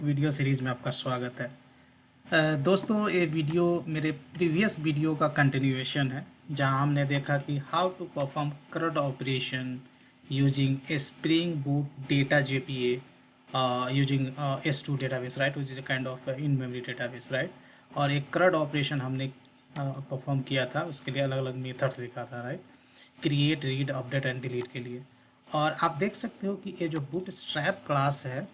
Video series में आपका स्वागत है। दोस्तों, ये वीडियो मेरे प्रीवियस वीडियो का कंटिन्यूएशन है, जहां हमने देखा कि how to perform CRUD operation using a Spring Boot data JPA using S2 database, right, which is a kind of in memory database, right. और एक CRUD ऑपरेशन हमने परफॉर्म किया था, उसके लिए अलग अलग मेथड्स लिखा था, right, create, read, update and delete के लिए। और आप देख सकते हो कि ये जो बूटस्ट्रैप क्लास है,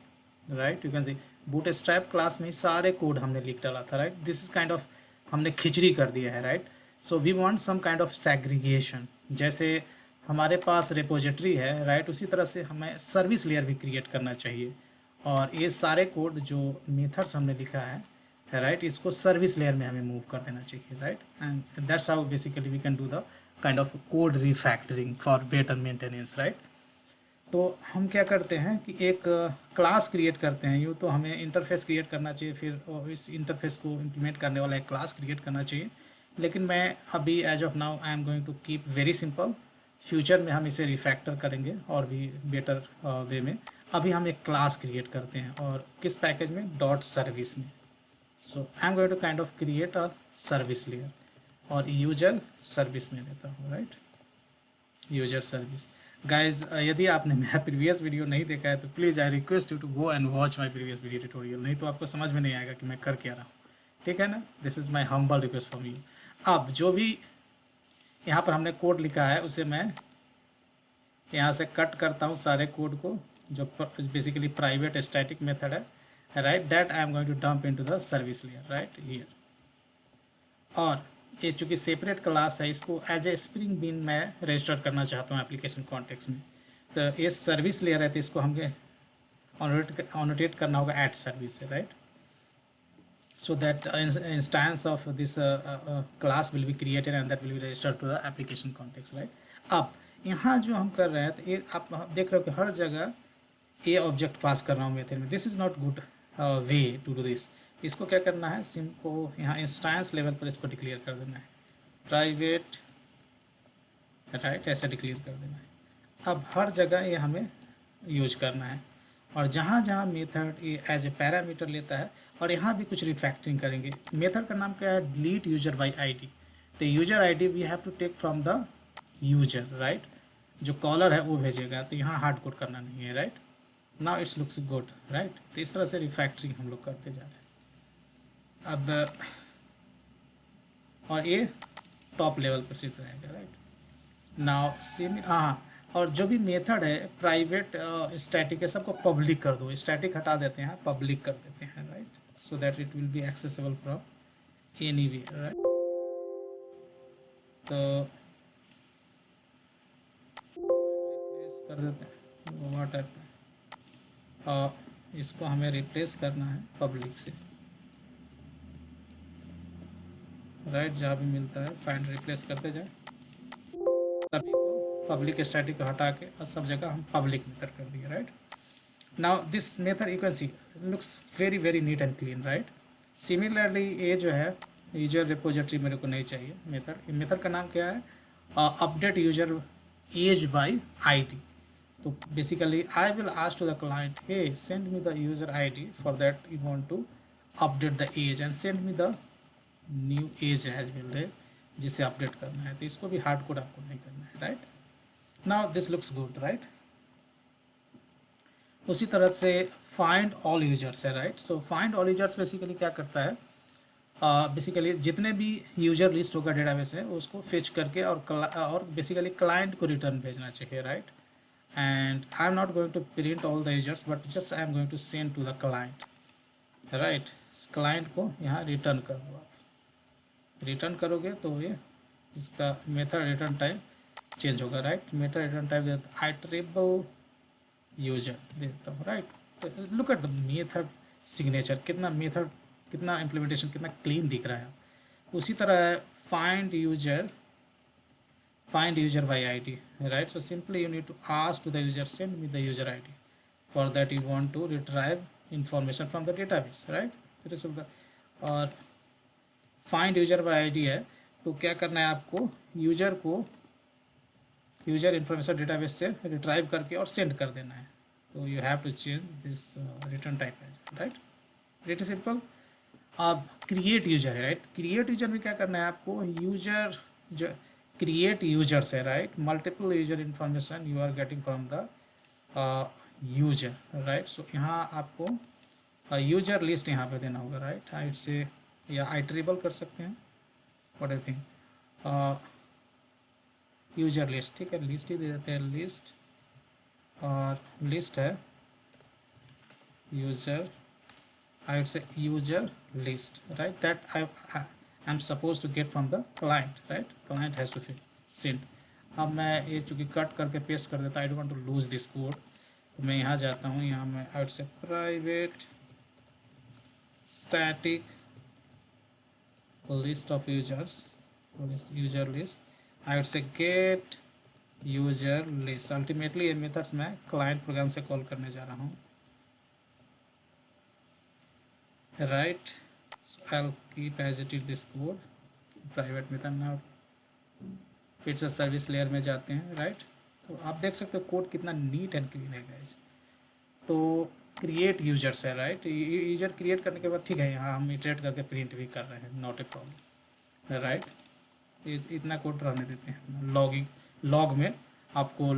right, you can see bootstrap class में सारे कोड हमने लिख डाला था, right. This is kind of हमने खिचड़ी कर दिया है, right. So we want some kind of segregation. जैसे हमारे पास रिपोजिटरी है, राइट, उसी तरह से हमें सर्विस लेयर भी क्रिएट करना चाहिए। और ये सारे कोड जो मेथड्स हमने लिखा है, राइट, इसको सर्विस लेयर में हमें मूव कर देना चाहिए, right. And that's how basically we can do the kind of code refactoring for better maintenance, right. तो हम क्या करते हैं कि एक क्लास क्रिएट करते हैं। यूँ तो हमें इंटरफेस क्रिएट करना चाहिए, फिर इस इंटरफेस को इम्प्लीमेंट करने वाला एक क्लास क्रिएट करना चाहिए। लेकिन मैं अभी as of now I am going to keep very simple. Future में हम इसे रिफैक्टर करेंगे और भी बेटर वे में। अभी हम एक क्लास क्रिएट करते हैं, और किस पैकेज में, डॉट सर्विस में। So I am going to kind of create a service layer, और यूजर सर्विस में लेता हूँ, राइट, यूजर सर्विस। गाइज, यदि आपने मेरा प्रीवियस वीडियो नहीं देखा है तो please I request you to go and watch my previous video tutorial, नहीं तो आपको समझ में नहीं आएगा कि मैं कर क्या रहा हूँ, ठीक है ना। This is my humble request from you. अब जो भी यहाँ पर हमने कोड लिखा है उसे मैं यहाँ से कट करता हूँ सारे कोड को, जो बेसिकली प्राइवेट स्टैटिक मेथड है, right, that I am going to dump into the service layer, right, here. और ये चूँकि सेपरेट क्लास है, इसको एज ए स्प्रिंग बीन मैं रजिस्टर करना चाहता हूँ एप्लीकेशन कॉन्टेक्स्ट में। तो ये सर्विस लेयर है, तो इसको हमें ऑनोटेट करना होगा ऐट सर्विस से, right, so that instance of this class will be created and that will be registered to the application context, right. अब यहाँ जो हम कर रहे हैं, तो ये आप देख रहे हो कि हर जगह ये ऑब्जेक्ट पास कर रहा हूँ मेथड में। This is not good way to do this. इसको क्या करना है, सिम को यहाँ इंस्टेंस लेवल पर इसको डिक्लेयर कर देना है, प्राइवेट, राइट, ऐसे डिक्लेयर कर देना है। अब हर जगह ये हमें यूज करना है, और जहाँ जहाँ मेथड ये एज ए पैरामीटर लेता है, और यहाँ भी कुछ रिफैक्टरिंग करेंगे। मेथड का नाम क्या है, डिलीट यूजर बाई आईडी। तो user ID we have to take from the user, right, जो कॉलर है वो भेजेगा, तो यहाँ हार्ड कोड करना नहीं है, right. Now it's looks good, right. तो इस तरह से रिफैक्टरिंग हम लोग करते जा रहे हैं। अब और ये टॉप लेवल पर सिर्फ रहेगा, राइट। नाउ सेम, हाँ, और जो भी मेथड है प्राइवेट स्टैटिक है, सबको पब्लिक कर दो। स्टैटिक हटा देते हैं, पब्लिक कर देते हैं, right, so that it will be accessible from anywhere, right. तो रिप्लेस कर देते हैं, व्हाट है, और इसको हमें रिप्लेस करना है पब्लिक से, राइट। जहाँ भी मिलता है फाइंड रिप्लेस करते जाए, सभी को पब्लिक स्टैटिक को हटा के और सब जगह हम पब्लिक मेथड कर दिए, right. Now this method you can C looks very very neat and clean, right. Similarly ये जो है यूजर रिपोजिटरी मेरे को नहीं चाहिए मेथड का नाम क्या है, update user age by ID। तो basically I will ask to the client, hey send me the user ID, for that you want to update the age and send me the new age as well है, जिसे update करना है। तो इसको भी hard code आपको नहीं करना है, right. Now this looks good, right. उसी तरह से फाइंड ऑल यूजर्स है, right. So find all users basically क्या करता है, बेसिकली जितने भी यूजर लिस्ट होगा डेटाबेस है उसको फेच करके और बेसिकली क्लाइंट को रिटर्न भेजना चाहिए, right. And I am not going to print all the users, but just I am going to send to the client, right. Client को यहाँ रिटर्न कर दो। आप रिटर्न करोगे तो ये इसका मेथड रिटर्न टाइप चेंज होगा, right. Method return type iterable user देता हूँ, right. Look at the method signature, कितना इम्प्लीमेंटेशन कितना क्लीन दिख रहा है। उसी तरह है find user by ID, right. So simply you need to ask to the user, send me the user ID, for that you want to retrieve information from the database, right. और find user by ID है, तो क्या करना है आपको, user information database से retrieve करके और सेंड कर देना है। तो you have to change this return type, right. Pretty simple. अब क्रिएट यूजर है राइट, क्रिएट यूजर में क्या करना है आपको, यूजर जो क्रिएट यूजर्स है right, multiple user information you are getting from the user right. सो यहाँ आपको यूजर लिस्ट यहाँ पे देना होगा राइट, हाइट से या आइटरेबल कर सकते हैं, what I think user list, ठीक है लिस्ट ही दे देते हैं लिस्ट, और लिस्ट है user, I would say user list right, that I'm supposed to get from the client right, client has to send। अब मैं ये चूँकि कट करके पेस्ट कर देता, I don't want to lose this code, तो मैं यहाँ जाता हूँ, यहाँ मैं I would say private static list of users, user list, I would say get user list. Ultimately ये मेथड्स मैं क्लाइंट प्रोग्राम से कॉल करने जा रहा हूँ right। So I'll keep as it is this code, private method now, फिर से service layer में जाते हैं राइट। तो आप देख सकते हो कोड कितना नीट एंड क्लीन है गाइस। तो क्रिएट यूजर्स है राइट, यूजर क्रिएट करने के बाद ठीक है, यहाँ हम इटरेट करके प्रिंट भी कर रहे हैं, नॉट ए प्रॉब्लम राइट। इतना कोड रहने देते हैं। लॉगिंग, लॉग में आपको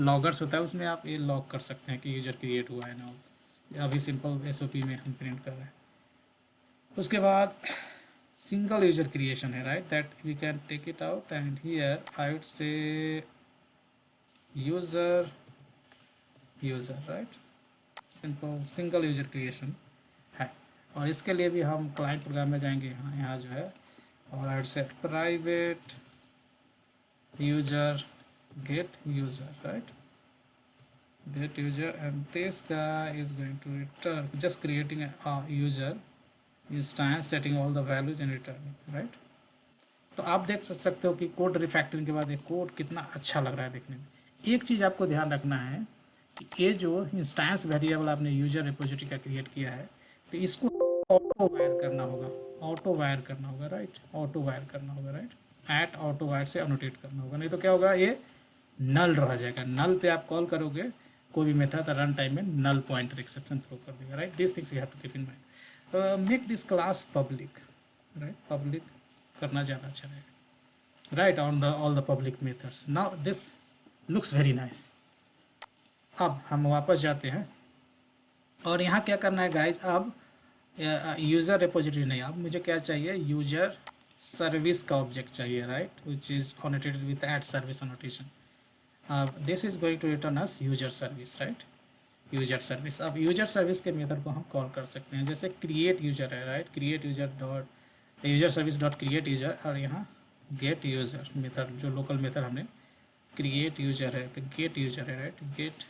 लॉगर्स होता है, उसमें आप ये लॉग कर सकते हैं कि यूजर क्रिएट हुआ है ना। अभी सिंपल SOP में हम प्रिंट कर रहे हैं। उसके बाद सिंगल यूजर क्रिएशन है right, that we can take it out and here I would say user right, simple single user creation है। और इसके लिए भी हम क्लाइंट प्रोग्राम में जाएंगे, यहाँ जो है, और आई would say private user gate user right, get user, and this guy is going to return, just creating a user instance, setting all the values and returning right। तो आप देख सकते हो कि कोड रिफैक्टरिंग के बाद एक कोड कितना अच्छा लग रहा है देखने में। एक चीज़ आपको ध्यान रखना है कि ये जो इंस्टेंस वेरिएबल आपने यूजर रिपोजिटरी का क्रिएट किया है, तो इसको ऑटो वायर करना होगा, ऑटो वायर करना होगा राइट, ऑटो वायर करना होगा राइट, एट ऑटो वायर से अनोटेट करना होगा, नहीं तो क्या होगा, ये नल रह जाएगा। नल पे आप कॉल करोगे कोई भी मेथड रन टाइम में, नल पॉइंटर एक्सेप्शन थ्रो कर देगा right. This things you have to keep in mind. Make this class public right, public करना ज़्यादा अच्छा रहेगा right, on the all the public methods. Now this looks very nice. अब हम वापस जाते हैं और यहाँ क्या करना है गाइज, अब यूज़र रिपोजिटरी नहीं, अब मुझे क्या चाहिए, यूजर सर्विस का ऑब्जेक्ट चाहिए right, which is annotated with at service annotation। This is going to return us user service right, user service. अब यूजर सर्विस के मेथड को हम कॉल कर सकते हैं, जैसे क्रिएट यूजर है right, create user dot user service dot create user, और यहाँ गेट यूजर मेथड, जो लोकल मेथड हमने क्रिएट यूजर है, तो गेट यूजर है राइट, गेट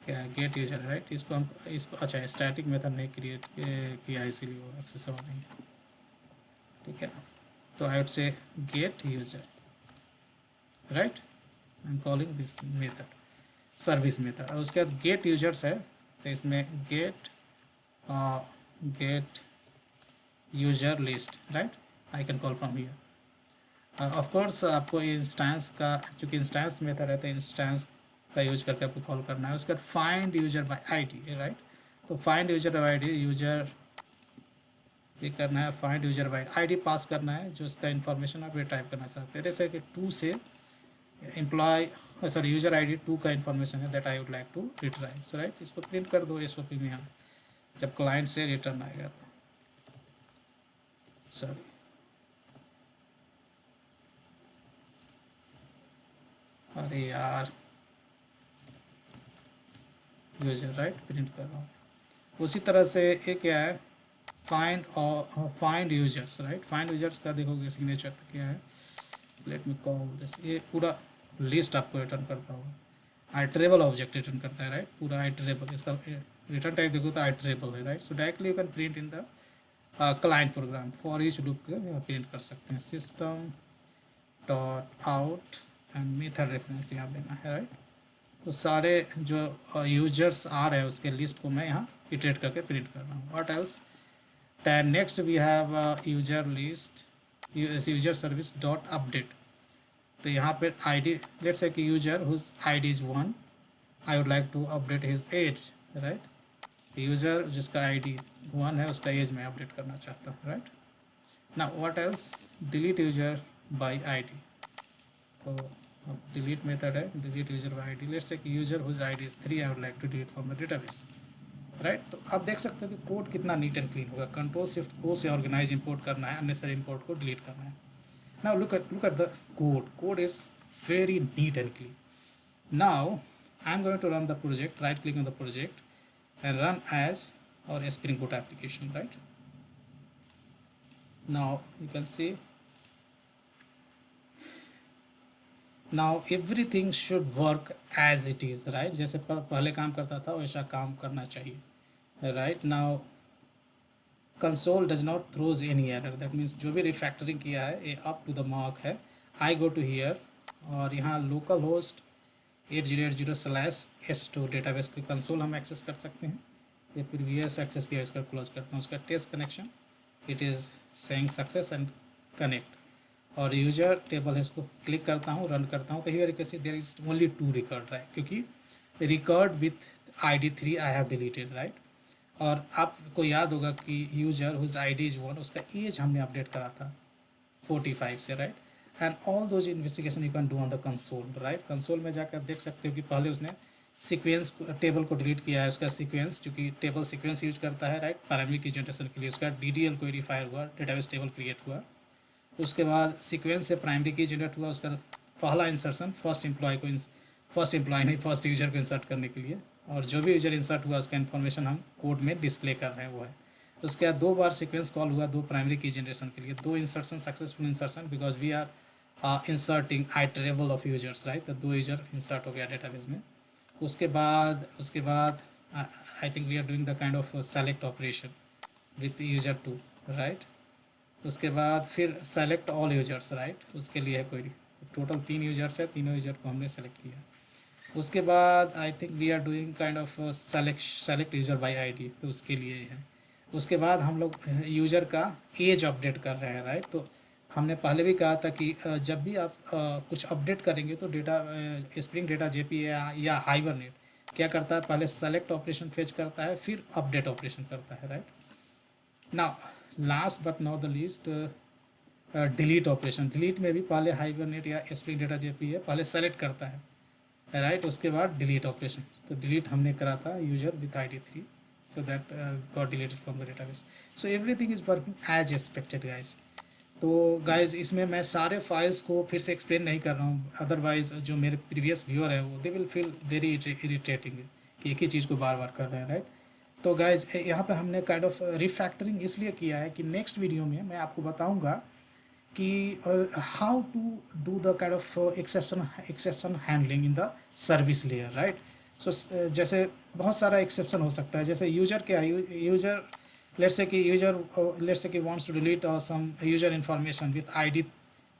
क्या है, गेट यूजर है राइट। इसको हम इसको अच्छा स्टैटिक मेथड नहीं क्रिएट किया, इसीलिए वो एक्सेसिबल नहीं है, ठीक है। तो I would say get user right, I am calling this method service method. और उसके बाद गेट यूजर्स है, तो इसमें get get user list right, I can call from here. Of course आपको इंस्टेंस का, चूँकि इंस्टेंस मेथड है तो इंस्टेंस का यूज करके आपको कॉल करना है। उसके बाद find user by ID right, तो find user by ID, user ये करना है, find user by ID pass करना है, जो उसका इन्फॉर्मेशन आप ये टाइप करना चाहते हैं, जैसे कि 2 से एम्प्लॉय सॉरी यूजर आईडी 2 का इन्फॉर्मेशन है, that I would like to retrieve so right. इसको प्रिंट कर दो SOP में, यहाँ जब क्लाइंट से रिटर्न आएगा तो, सॉरी अरे यार, यूजर राइट प्रिंट कर रहा हूँ। उसी तरह से ये क्या है, फाइंड और find users right, find users का देखोगे सिग्नेचर क्या है, लेट मी कॉल दिस, ये पूरा लिस्ट आपको रिटर्न करता होगा, आइटरेबल ऑब्जेक्ट रिटर्न करता है राइट, पूरा आइटरेबल। इसका रिटर्न टाइप देखो तो आइटरेबल है right. So directly you can print in the client program, for each loop print कर सकते हैं, system dot out and method reference यहाँ देना है राइट। तो सारे जो यूजर्स आ रहे हैं उसके लिस्ट को मैं यहाँ इटरेट करके प्रिंट कर रहा हूँ। What else, then next we have user list user service dot update. तो यहाँ पे आईडी, लेट्स से कि user whose ID is 1, I would like to update his age right, user जिसका आईडी 1 है उसका एज मैं अपडेट करना चाहता हूँ, राइट। ना what else, delete user by ID. तो अब डिलीट मेथड है, delete user by ID. Let's say कि user whose ID is 3 I would like to delete from the database, right. तो आप देख सकते हो कि कोड कितना नीट एंड क्लीन होगा। कंट्रोल शिफ्ट को से ऑर्गेनाइज इंपोर्ट करना है, अननेसेसरी इंपोर्ट को डिलीट करना है। Now look at the code is very neat and clean. Now I am going to run the project, right click on the project and run as our Spring Boot application, right? Now you can see now everything should work as it is, right? जैसे पहले काम करता था वैसा काम करना चाहिए, right? Now console does not throws any error, that means जो भी refactoring किया है ये up to the mark है। I go to here और यहाँ local host 8080/s2 डेटाबेस की कंसोल हम एक्सेस कर सकते हैं। ये प्रीवियस एक्सेस किया, इसका क्लोज करता हूँ। उसका test connection it is saying success and connect, और यूजर टेबल है, इसको क्लिक करता हूँ, रन करता हूँ। तो हियर कैसे there is only 2 record, right, क्योंकि record with ID 3 I have deleted, right. और आपको याद होगा कि यूजर हुज ID इज 1 उसका एज हमने अपडेट करा था 45 से, right. And all those investigation you can do on the console, right. Console में जाकर आप देख सकते हो कि पहले उसने सीक्वेंस टेबल को डिलीट किया है, उसका सीक्वेंस क्योंकि टेबल सीक्वेंस यूज करता है, राइट, प्राइमरी की जनरेशन के लिए। उसका DDL क्वेरी फायर हुआ, डेटाबेस टेबल क्रिएट हुआ। उसके बाद सीक्वेंस से प्राइमरी की जनरेट हुआ, उसका पहला इंसर्शन फर्स्ट एम्प्लॉय नहीं, फर्स्ट यूजर को इंसर्ट करने के लिए, और जो भी यूजर इंसर्ट हुआ उसका इन्फॉर्मेशन हम कोड में डिस्प्ले कर रहे हैं वो है। उसके बाद 2 बार सीक्वेंस कॉल हुआ, 2 प्राइमरी की जनरेशन के लिए, 2 insertion successful insertion because we are inserting iterable of users, right. तो 2 यूजर इंसर्ट हो गया डेटाबेस में। उसके बाद I think we are doing the kind of select operation with user 2, right. उसके बाद फिर सेलेक्ट ऑल यूजर्स, राइट, उसके लिए है क्वेरी। टोटल 3 यूजर्स है, तीनों यूजर को हमने सेलेक्ट किया। उसके बाद I think we are doing kind of select user by ID, तो उसके लिए है। उसके बाद हम लोग यूजर का एज अपडेट कर रहे हैं, राइट। तो हमने पहले भी कहा था कि जब भी आप कुछ अपडेट करेंगे तो डेटा स्प्रिंग डेटा जेपी या हाइबरनेट क्या करता है, पहले सेलेक्ट ऑपरेशन फेच करता है, फिर अपडेट ऑपरेशन करता है, right. Now last but not the least delete operation. Delete में भी पहले हाइबरनेट या स्प्रिंग डेटा जेपी है, पहले सेलेक्ट करता है, राइट, उसके बाद डिलीट ऑपरेशन। तो डिलीट हमने करा था user with ID 3, so that got deleted from the database. So everything is working as expected, guys. तो गाइज इसमें मैं सारे फाइल्स को फिर से एक्सप्लेन नहीं कर रहा हूँ, अदरवाइज जो मेरे प्रीवियस व्यूअर हैं वो they will feel very irritating कि एक ही चीज़ को बार बार कर रहे हैं, राइट। तो गाइज यहाँ पे हमने काइंड ऑफ रिफैक्टरिंग इसलिए किया है कि नेक्स्ट वीडियो में मैं आपको बताऊँगा कि how to do the kind of exception handling in the service layer, right. So जैसे बहुत सारा एक्सेप्शन हो सकता है, जैसे यूजर क्या है, यूजर लेट्स से कि wants to delete some user information with ID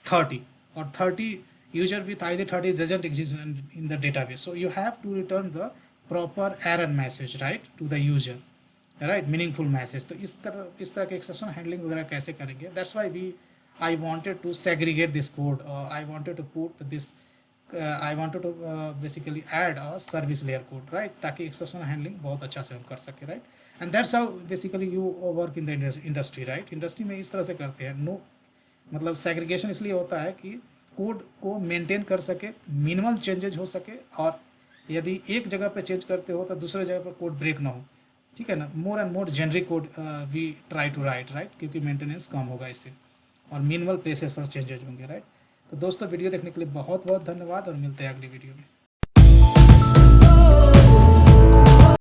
30 और 30 user with ID 30 doesn't exist in the database, so you have to return the proper error message, right, to the user, right, meaningful message. तो इस तरह के exception handling वगैरह कैसे करेंगे, that's why I wanted to segregate this code, or I wanted to put this I wanted to basically add a service layer code, right, ताकि exception handling बहुत अच्छा से हम कर सके, right, and that's how basically you work in the industry, right। Industry में इस तरह से करते हैं। नो मतलब सेग्रीगेशन इसलिए होता है कि कोड को मेंटेन कर सके, मिनिमल चेंजेज हो सके, और यदि एक जगह पे चेंज करते हो तो दूसरे जगह पर कोड ब्रेक ना हो, ठीक है ना। More and more generic code we try to write, right, क्योंकि मेंटेनेंस कम होगा इससे और मिनिमल प्लेसेस पर चेंजेज होंगे, राइट। तो दोस्तों वीडियो देखने के लिए बहुत बहुत धन्यवाद और मिलते हैं अगली वीडियो में।